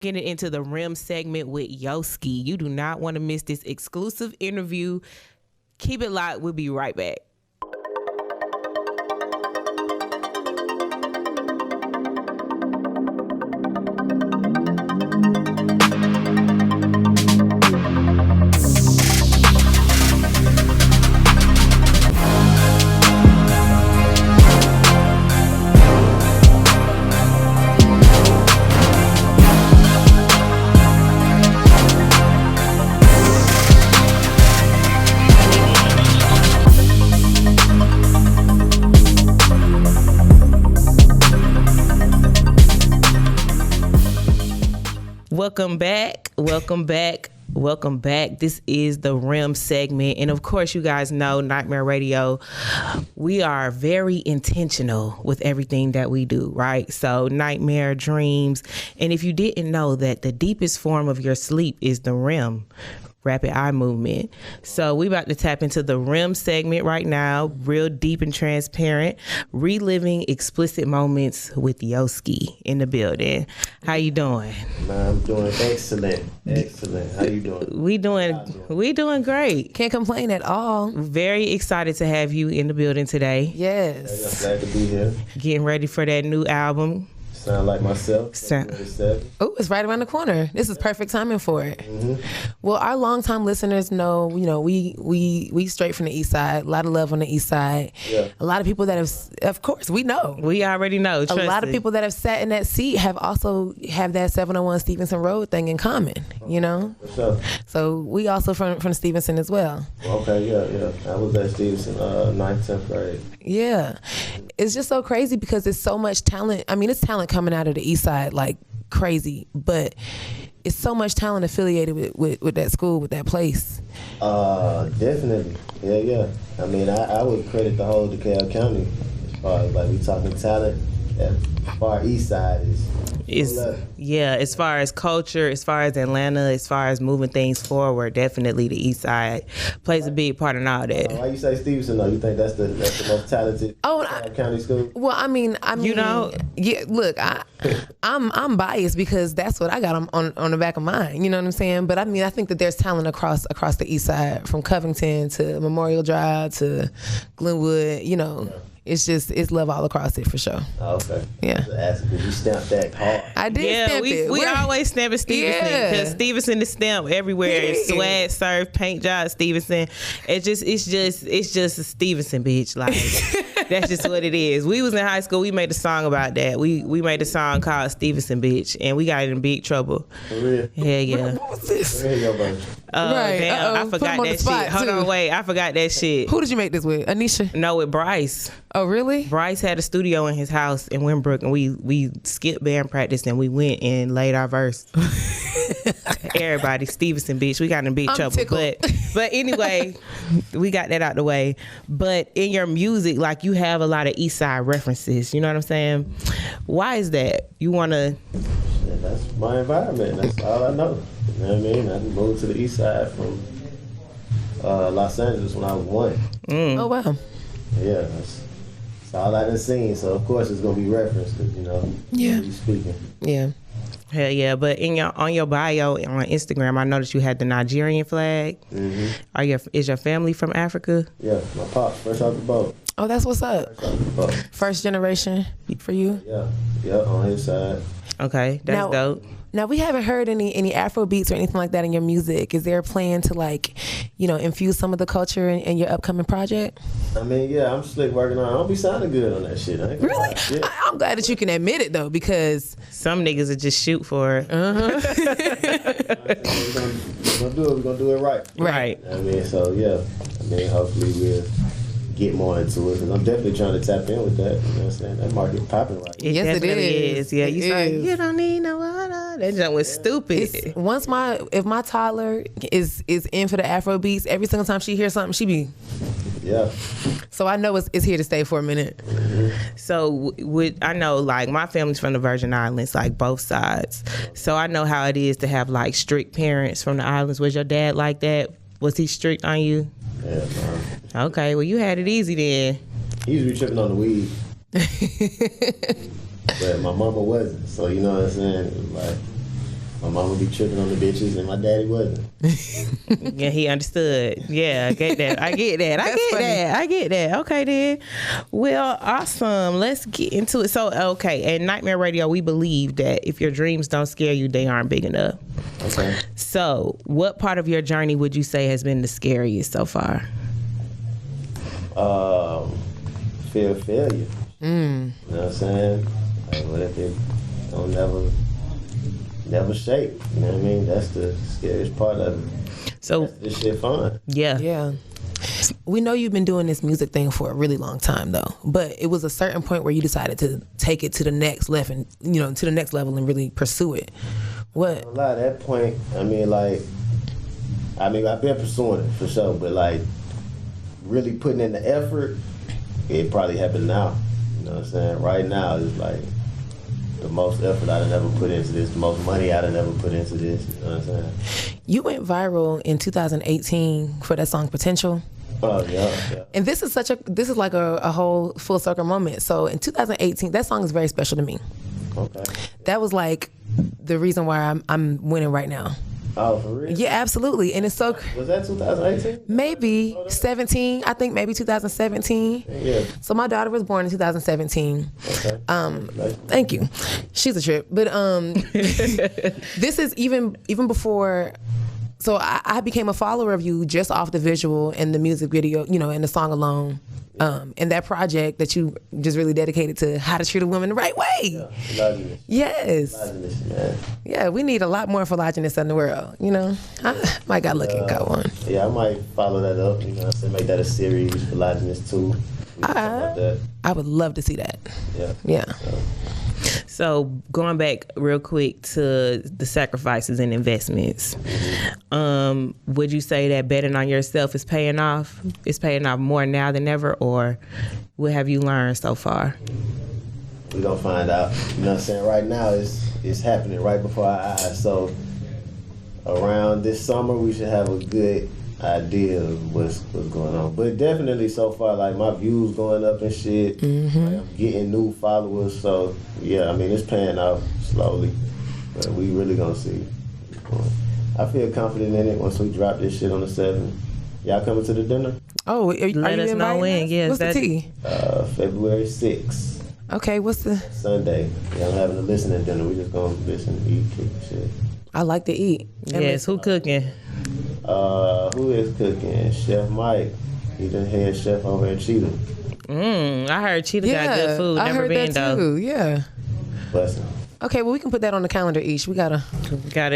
Getting into the Rim segment with Yoski. You do not want to miss this exclusive interview. Keep it locked. We'll be right back. Welcome back. This is the Rim segment. And of course, you guys know Nightmare Radio, we are very intentional with everything that we do, right? So nightmare, dreams. And if you didn't know that the deepest form of your sleep is the REM, rapid eye movement. So we about to tap into the REM segment right now, real deep and transparent, reliving explicit moments with Yoski in the building. How you doing? I'm doing excellent. How you doing? We doing great. Can't complain at all. Very excited to have you in the building today. Yes. I'm glad to be here. Getting ready for that new album. Sound like myself. Oh, it's right around the corner. This is perfect timing for it. Mm-hmm. Well, our longtime listeners know, we straight from the East Side. A lot of love on the East Side. Yeah. A lot of people that have, of course, we know. We already know. A lot of people that have sat in that seat have that 701 Stevenson Road thing in common. You know. For sure. So we also from Stevenson as well. Okay. Yeah. I was at Stevenson 9th, 10th grade. Yeah. It's just so crazy because there's so much talent. I mean, it's talent coming out of the East Side like crazy, but it's so much talent affiliated with that school, with that place. Definitely. Yeah. I mean, I would credit the whole DeKalb County as far as like we talking talent. As far East Side as far as culture, as far as Atlanta, as far as moving things forward, definitely the East Side plays a big part in all that. Why you say Stevenson though? You think that's the most talented county school? Well, I mean, yeah. Look, I'm biased because that's what I got on the back of mine. You know what I'm saying? But I mean, I think that there's talent across the East Side, from Covington to Memorial Drive to Glenwood. You know. Yeah. It's love all across it for sure. Oh, okay. Yeah. You stamped that hard. I did stamp it. We always stamp it Stevenson because Stevenson is stamped everywhere. It's swag, surf, paint job, Stevenson. It's just a Stevenson, bitch. Like that's just what it is. We was in high school. We made a song about that. We made a song called Stevenson, bitch, and we got in big trouble. For real? Yeah. What was this? Right. Damn, I forgot that shit. Hold on, wait. I forgot that shit. Who did you make this with? Anisha? No, with Bryce. Oh, really? Bryce had a studio in his house in Winbrook, and we skipped band practice and we went and laid our verse. Everybody, Stevenson, bitch. We got in big trouble. But anyway, we got that out the way. But in your music, like, you have a lot of East Side references. You know what I'm saying? Why is that? You want to... That's my environment. That's all I know. You know what I mean? I moved to the East Side from Los Angeles when I was 1. Oh, wow. Yeah, that's all I done seen. So, of course, it's going to be referenced, you speaking. Yeah. Hell yeah, but on your bio on Instagram, I noticed you had the Nigerian flag. Mm-hmm. Is your family from Africa? Yeah, my pops, fresh out the boat. Oh, that's what's up. First generation for you? Yeah, on his side. Okay, that's dope. Now, we haven't heard any Afro beats or anything like that in your music. Is there a plan to, infuse some of the culture in your upcoming project? I mean, yeah, I'm slick working on it. I don't be sounding good on that shit. Really? Yeah. I'm glad that you can admit it, though, because... Some niggas will just shoot for it. Uh-huh. We're going to do it right. Right. I mean, so, yeah. I mean, hopefully we'll get more into it, because I'm definitely trying to tap in with that. You know what I'm saying? That market popping right now. Yes, it is. Yeah, you don't need no water. That junk was stupid. If my toddler is in for the Afro beats, every single time she hears something, she be... Yeah. So I know it's here to stay for a minute. Mm-hmm. So I know, like, my family's from the Virgin Islands, like both sides. So I know how it is to have, like, strict parents from the islands. Was your dad like that? Was he strict on you? Yeah, man. Okay, well, you had it easy then. He used to be tripping on the weed. But my mama wasn't. So, you know what I'm saying? Like, My mama be tripping on the bitches, and my daddy wasn't. Yeah, he understood. Yeah, I get that. I get that. I get that. Okay, then. Well, awesome. Let's get into it. So, okay, at Nightmare Radio, we believe that if your dreams don't scare you, they aren't big enough. Okay. So, what part of your journey would you say has been the scariest so far? Fear of failure. You know what I'm saying? Like, what if it don't never shape? You know what I mean? That's the scariest part of it. So, This shit fun. yeah. Yeah. We know you've been doing this music thing for a really long time, though. But it was a certain point where you decided to take it to the next level, and really pursue it. What? A lot at that point, I've been pursuing it for sure, but like really putting in the effort, it probably happened now. You know what I'm saying? Right now is like the most effort I'd ever put into this, the most money I'd ever put into this. You know what I'm saying? You went viral in 2018 for that song Potential. Oh yeah. And this is like a whole full circle moment. So in 2018, that song is very special to me. Okay. That was like the reason why I'm winning right now. Oh, for real? Yeah, absolutely. And it's so Was that 2018? maybe 17. I think maybe 2017. Yeah. So my daughter was born in 2017. Okay. Thank you. She's a trip. But this is even before. So I became a follower of you just off the visual and the music video, and the song alone. And that project that you just really dedicated to how to treat a woman the right way. Yeah. Phylogeny. Yes. Phylogeny, man. Yeah, we need a lot more phylogenists in the world, I might got look and go on. Yeah, I might follow that up. You know what I'm saying? Make that a series, Phylogenists too. Something like that. I would love to see that. Yeah. Yeah. So going back real quick to the sacrifices and investments, would you say that betting on yourself is paying off? It's paying off more now than ever, or what have you learned so far? We gonna find out. You know what I'm saying? Right now, it's happening right before our eyes. So around this summer, we should have a good idea of what's going on. But definitely so far, like my views going up and shit. Like, I'm getting new followers. So yeah, it's paying off slowly. But we really gonna see. I feel confident in it once we drop this shit on the 7th. Y'all coming to the dinner? Oh, are Let you us know inviting when. us? Yes, What's the tea? February 6th. Okay, what's the? Sunday. Yeah, I'm having a listening dinner. We just gonna listen, eat, kick shit. I like to eat. Yes, who cooking? Who is cooking? Chef Mike. He's the head chef over at Cheetah. I heard Cheetah got good food. I Never heard been that though. too. Yeah. Blessing. Okay, well we can put that on the calendar. We gotta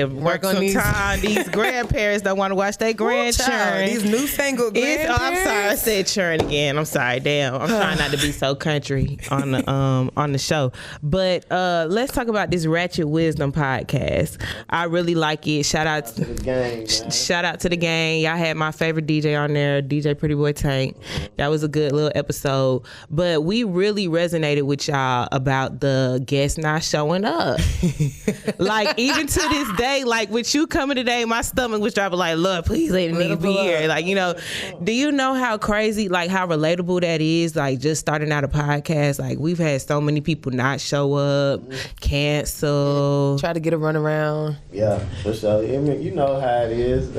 Work on some these. time. These grandparents don't want to watch their grandchildren. These newfangled grandparents. Oh, I'm sorry, I said churn again. I'm sorry, damn. I'm trying not to be so country on the show. But let's talk about this Ratchet Wisdom podcast. I really like it. Shout out To the gang, man. Shout out to the gang. Y'all had my favorite DJ on there, DJ Pretty Boy Tank. That was a good little episode. But we really resonated with y'all about the guests not showing up. Like, even to this day, like with you coming today, my stomach was dropping like, Lord, please let the nigga be here. Like, do you know how crazy, like how relatable that is? Like just starting out a podcast, like we've had so many people not show up, cancel. Try to get a run around. Yeah, for sure. You know how it is.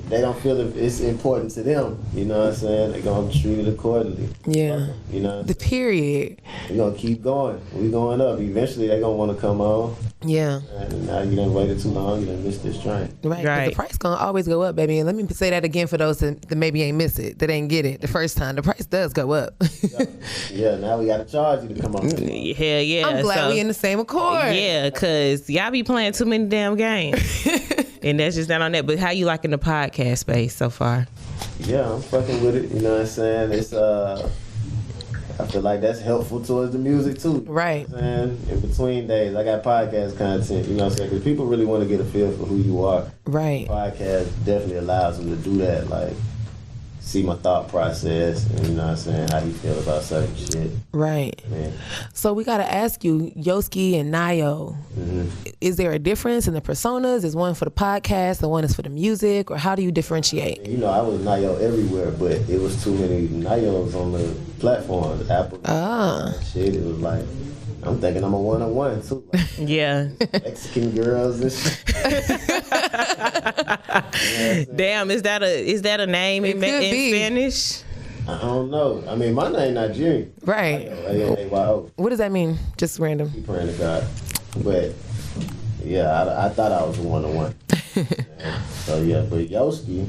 They don't feel it's important to them. You know what I'm saying? They're going to treat it accordingly. Yeah. You know? The period. We're going to keep going. We going up. Eventually, they're going to want to come on. Yeah. And now you done waited too long. You done missed this train. Right. 'Cause Right. the price gonna always go up, baby. And let me say that again for those that maybe ain't miss it, that ain't get it the first time. The price does go up. Yeah, now we got to charge you to come on. Hell yeah. I'm glad we in the same accord. Yeah, because y'all be playing too many damn games. And that's just not on that. But how you liking the podcast space so far? Yeah, I'm fucking with it. You know what I'm saying? It's I feel like that's helpful towards the music too. Right. You know what I'm saying? In between days, I got podcast content. You know what I'm saying? Because people really want to get a feel for who you are. Right. Podcast definitely allows them to do that. Like, see my thought process, and you know what I'm saying, how you feel about certain shit. Right. Man. So we gotta ask you, Yoski and Nayo, is there a difference in the personas? Is one for the podcast, the one is for the music, or how do you differentiate? You know, I was Nayo everywhere, but it was too many Nayos on the platforms. Apple, shit. It was like, I'm thinking I'm a one-on-one too. Like, Yeah. Mexican girls and shit. Damn, is that a name in Spanish? I don't know. I mean, my name Nigerian. Right. A-Y-O. What does that mean? Just random. Keep praying to God. But yeah, I thought I was a one-on-one. So yeah, but Yoski,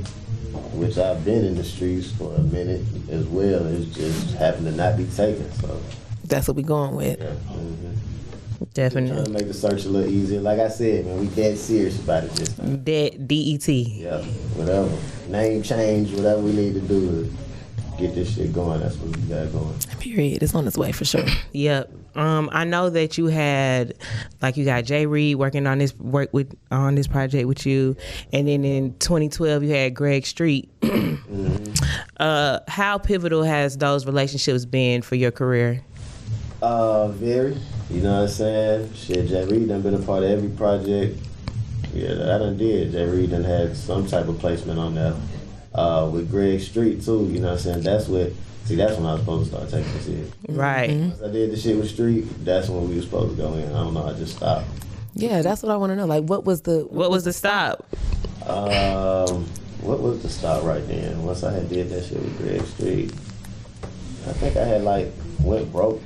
which I've been in the streets for a minute as well, is just happened to not be taken. So that's what we going with. yeah. Definitely. Trying to make the search a little easier. Like I said, man, we dead serious about it this time. D-E-T. Yeah, whatever. Name change, whatever we need to do to get this shit going. That's what we got going. Period. It's on its way for sure. Yep. I know that you had, like, you got Jay Reed working on this project with you, and then in 2012 you had Greg Street. How pivotal has those relationships been for your career? Very. You know what I'm saying? Shit, Jay Reed done been a part of every project. Yeah, I done did. Jay Reed done had some type of placement on there. With Greg Street too, you know what I'm saying? That's when I was supposed to start taking this shit. Right. Once I did the shit with Street, that's when we were supposed to go in. I don't know, I just stopped. Yeah, that's what I want to know. Like, what was the stop? What was the stop right then? Once I had did that shit with Greg Street, I think I had like went broke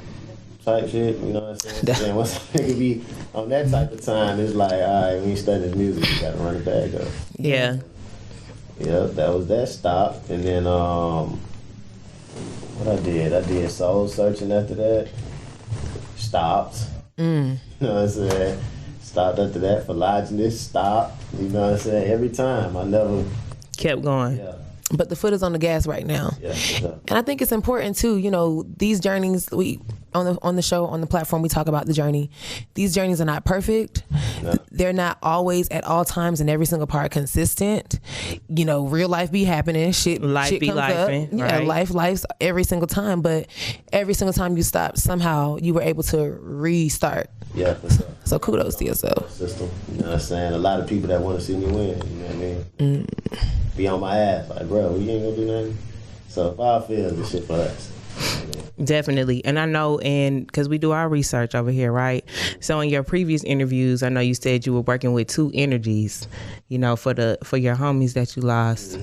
type shit, you know what I'm saying? Then once I could be on that type of time, it's like, all right, when you study this music, you gotta run it back up. Yeah. Yeah, that was that stop. And then what I did Soul Searching after that. Stopped. You know what I'm saying? Stopped after that. Phylogeny stopped. You know what I'm saying? Every time. I never kept going. Yeah. But the foot is on the gas right now. Yeah, sure. And I think it's important too, you know, these journeys we on the show, on the platform, we talk about the journey. These journeys are not perfect. No. They're not always at all times in every single part consistent. You know, real life be happening. Shit be comes lifing. Yeah, right? Life's every single time. But every single time you stop, somehow you were able to restart. Yeah, for sure. So kudos to yourself. System. You know what I'm saying? A lot of people that want to see me win, you know what I mean? Be on my ass. Like, bro, we ain't gonna do nothing. So if I feel this shit for us. Definitely. And I know, and because we do our research over here, right? So in your previous interviews, I know you said you were working with two energies, you know, for your homies that you lost.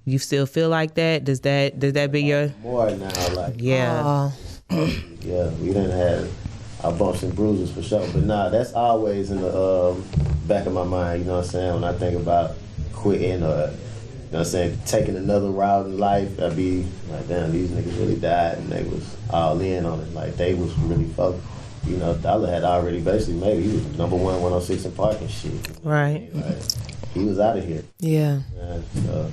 You still feel like that? Does that be your more now? Like, yeah, yeah, we done had our bumps and bruises for sure, but nah, that's always in the back of my mind. You know what I'm saying? When I think about quitting or, you know what I'm saying, taking another route in life, I'd be like, damn, these niggas really died and they was all in on it. Like, they was really focused. You know, Dollar had already basically made it. He was #1 106 in Park and shit. Right. Like, he was out of here. Yeah. So,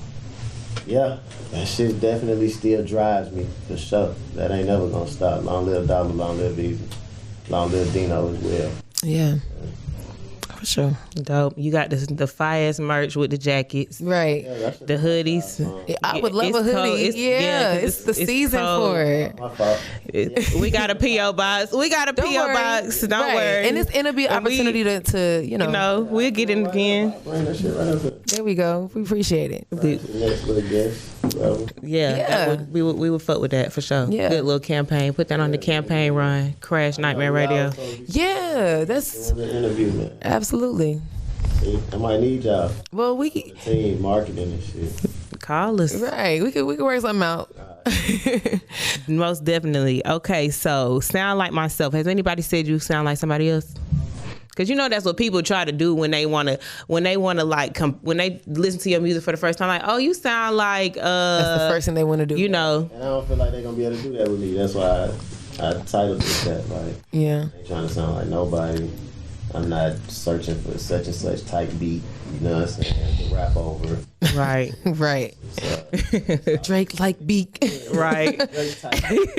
yeah, that shit definitely still drives me, for sure. That ain't never gonna stop. Long live Dollar, long live Easy. Long live Dino as well. Yeah. For sure. Dope. You got the fire merch with the jackets. Right. Yeah, the hoodies. I would love a hoodie. It's the season for it. My fault. We got a P.O. box. We got a P.O. box. Don't worry. And it'll be an opportunity to you know. We'll get in again. Bring that shit right up there. There we go. We appreciate it. Next little guest. Yeah. We would fuck with that for sure. Yeah. Good little campaign. Put that on the campaign run. Crash Nightmare Radio. Yeah, that's an interview, man. Absolutely. See, I might need y'all. Well, the team marketing and shit. Call us. Right. We could work something out. Most definitely. Okay, so sound like myself. Has anybody said you sound like somebody else? Because you know that's what people try to do when they want to when they listen to your music for the first time. Like, oh, you sound like that's the first thing they want to do. You know. And I don't feel like they're gonna be able to do that with me. That's why I titled it that. Like, yeah, I ain't trying to sound like nobody. I'm not searching for such and such type beat. You know what I'm saying? To rap over. Right. Right. Drake like beat. Right.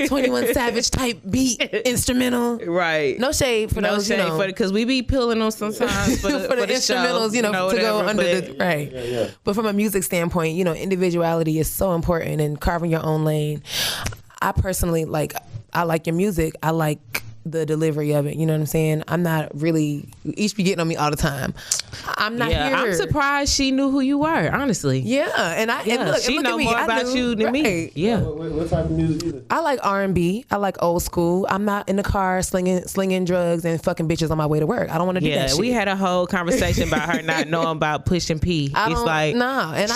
21 Savage type beat instrumental. Right. No shade for those. No shade because we be pulling them sometimes for the instrumentals. Show, you know, to go under the right. Yeah. But from a music standpoint, you know, individuality is so important and carving your own lane. I personally I like your music. I like the delivery of it. You know what I'm saying? I'm not really. Each be getting on me all the time. I'm not here. I'm surprised she knew who you were. Honestly. Yeah, and look, she look know at me. more about you than me. Yeah. What type of music is it? I like R&B. I like old school. I'm not in the car slinging drugs and fucking bitches on my way to work. I don't want to do that shit. We had a whole conversation about her not knowing about pushing P. And I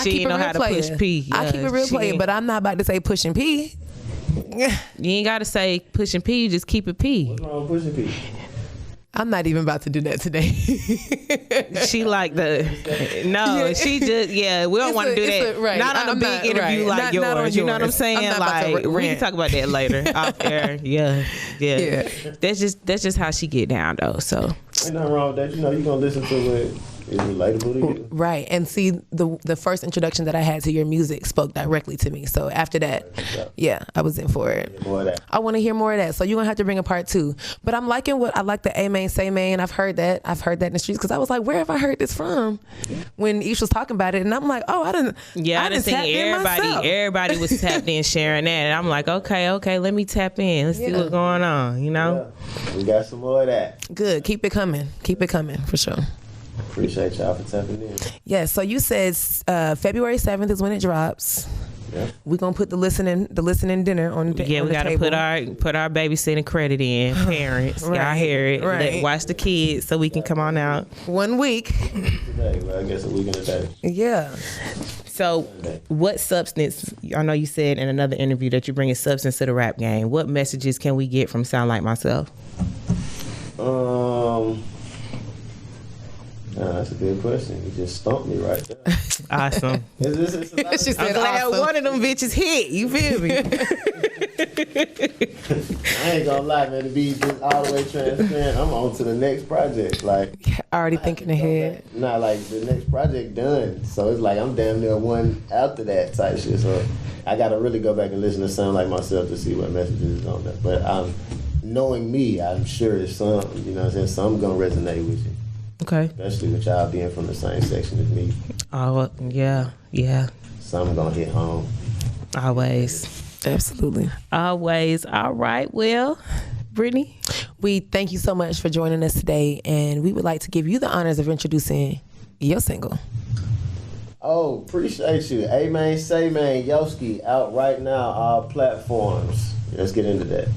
keep it real how to player. push P. Yeah, I keep it real player, but I'm not about to say pushing P. You ain't got to say pushing P. You just keep it P. What's wrong with pushing P? I'm not even about to do that today. She like she just, we don't want to do that. Right. Not on a big interview like yours. Not you know what I'm saying? Like, we can talk about that later off air. Yeah. That's just how she get down though. So ain't nothing wrong with that. You know, you gonna listen to it. Is relatable to you. Right. And see, the first introduction that I had to your music spoke directly to me. So after that, I was in for it. More of that. I want to hear more of that. So you're going to have to bring a part 2. But I'm liking I like the A-Main, Say Main. I've heard that in the streets because I was like, where have I heard this from? When Ish was talking about it. And I'm like, oh, I didn't. Yeah, I didn't see everybody was tapped in sharing that. And I'm like, okay, let me tap in. Let's see what's going on, you know? Yeah. We got some more of that. Good. Keep it coming for sure. Appreciate y'all for tapping in. Yeah, so you said February 7th is when it drops. Yeah. We're gonna put the listening dinner on the we gotta table. put our babysitting credit in. Parents, y'all hear it. Right. Watch the kids so we can come on out. 1 week. Today, well, I guess a week and a day. Yeah. So, what substance? I know you said in another interview that you bring a substance to the rap game. What messages can we get from Sound Like Myself? That's a good question. You just stumped me right there. Awesome. She said, I'm glad one of them bitches hit. You feel me? I ain't gonna lie, man. To be just all the way transparent, I'm on to the next project. Like, already thinking ahead. Nah, like the next project done. So it's like I'm damn near one after that type shit. So I gotta really go back and listen to Sound Like Myself to see what messages is on there. But knowing me, I'm sure it's some. You know what I'm saying? Some gonna resonate with you. Okay. Especially with y'all being from the same section as me. Oh, yeah. Some gonna hit home. Always. Absolutely. Always. All right. Well, Brittany, we thank you so much for joining us today, and we would like to give you the honors of introducing your single. Oh, appreciate you. A-Main, Say Main, Yoski, out right now, all platforms. Let's get into that.